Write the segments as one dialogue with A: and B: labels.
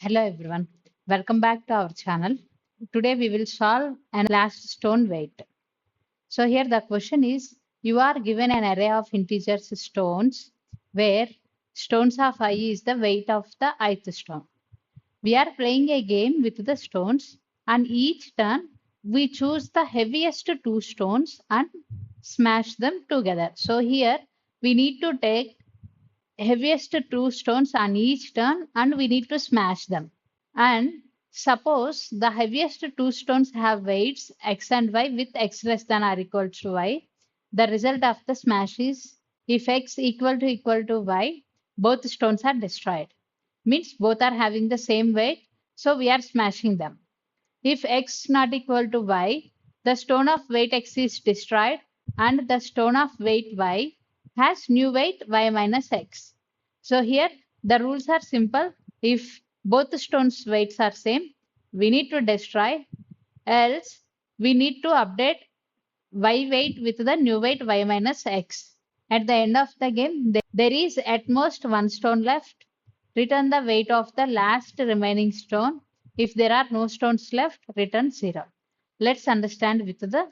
A: Hello everyone, welcome back to our channel. Today we will solve an last stone weight. So here the question is, you are given an array of integers stones where stones of I is the weight of the ith stone. We are playing a game with the stones and each turn we choose the heaviest two stones and smash them together. So here we need to take heaviest two stones on each turn and we need to smash them. And suppose the heaviest two stones have weights x and y with x less than or equal to y. The result of the smash is if x equal to y, both stones are destroyed. Means both are having the same weight, so we are smashing them. If x not equal to y, the stone of weight x is destroyed and the stone of weight y has new weight y minus x. So here the rules are simple. If both the stones weights are same, we need to destroy, else we need to update y weight with the new weight y minus x. At the end of the game, there is at most one stone left. Return the weight of the last remaining stone. If there are no stones left, return 0. Let's understand with the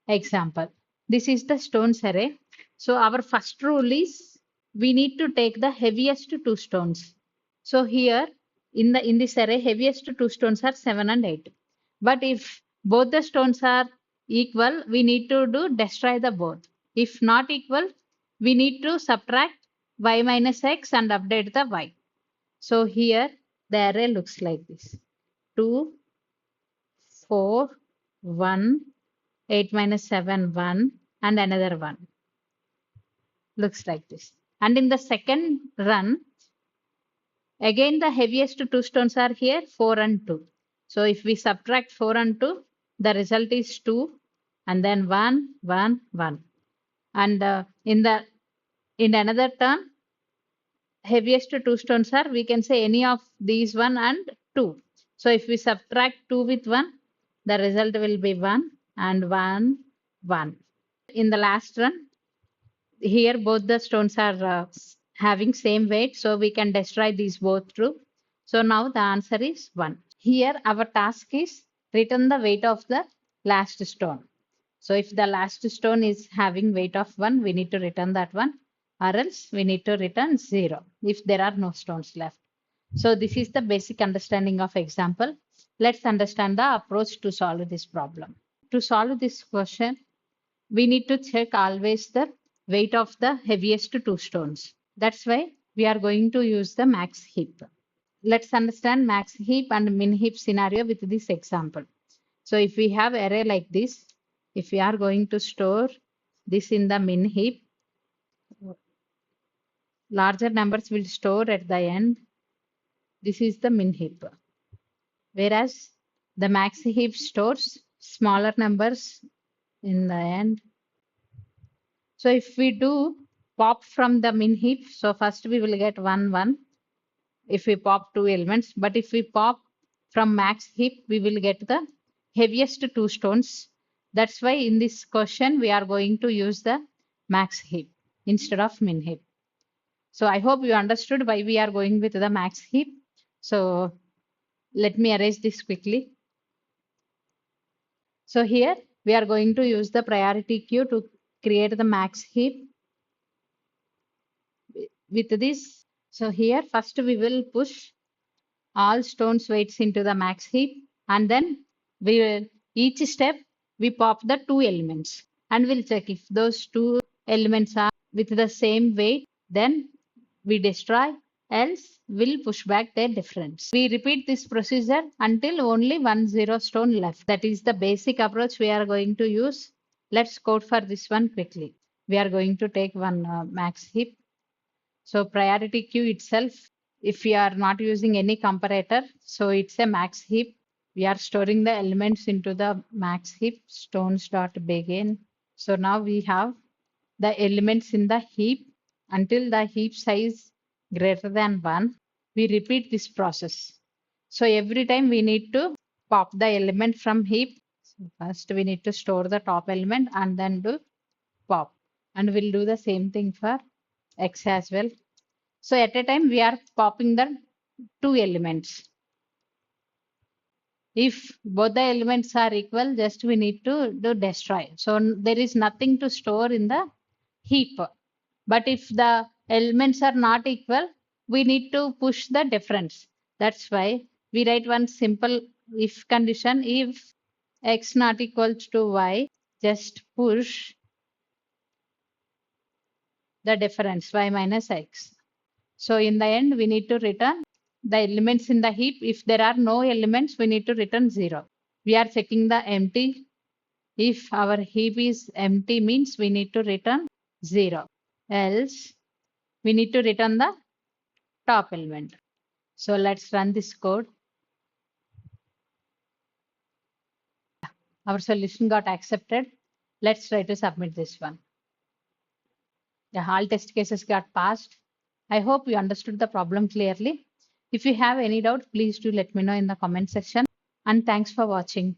A: example. This is the stones array. So our first rule is we need to take the heaviest two stones. So here in this array, heaviest two stones are 7 and 8. But if both the stones are equal, we need to do destroy the both. If not equal, we need to subtract y minus x and update the y. So here the array looks like this: 2, 4, 1, 8 minus 7, 1, and another 1. Looks like this. And in the second run, again the heaviest two stones are here, 4 and 2. So if we subtract 4 and 2, the result is 2, and then 1, 1, 1. And in another turn, heaviest two stones are, we can say any of these 1 and 2. So if we subtract 2 with 1, the result will be 1 and 1, 1. In the last run, here both the stones are having same weight, so we can destroy these both true. So now the answer is 1. Here our task is return the weight of the last stone. So if the last stone is having weight of 1, we need to return that one, or else we need to return 0 if there are no stones left. So this is the basic understanding of example. Let's understand the approach to solve this problem. To solve this question, we need to check always the weight of the heaviest two stones. That's why we are going to use the max heap. Let's understand max heap and min heap scenario with this example. So if we have array like this, if we are going to store this in the min heap, larger numbers will store at the end. This is the min heap. Whereas the max heap stores smaller numbers in the end. So if we do pop from the min heap, so first we will get 1, 1 if we pop two elements. But if we pop from max heap, we will get the heaviest two stones. That's why in this question, we are going to use the max heap instead of min heap. So I hope you understood why we are going with the max heap. So let me erase this quickly. So here we are going to use the priority queue to create the max heap. With this, so here first we will push all stones weights into the max heap, and then we will each step we pop the two elements and we'll check if those two elements are with the same weight, then we destroy, else we'll push back their difference. We repeat this procedure until only 1 0 stone left. That is the basic approach we are going to use. Let's code for this one quickly. We are going to take one max heap. So priority queue itself, if we are not using any comparator, so it's a max heap. We are storing the elements into the max heap, stones dot begin. So now we have the elements in the heap until the heap size greater than 1. We repeat this process. So every time we need to pop the element from heap. So first we need to store the top element and then do pop. And we'll do the same thing for x as well. So at a time we are popping the two elements. If both the elements are equal, just we need to do destroy. So there is nothing to store in the heap. But if the elements are not equal, we need to push the difference. That's why we write one simple if condition. If x not equals to y, just push the difference y minus x. So in the end, we need to return the elements in the heap. If there are no elements, we need to return 0. We are checking the empty. If our heap is empty means we need to return 0. Else we need to return the top element. So let's run this code. Our solution got accepted. Let's try to submit this one. The all test cases got passed. I hope you understood the problem clearly. If you have any doubt, please do let me know in the comment section. And thanks for watching.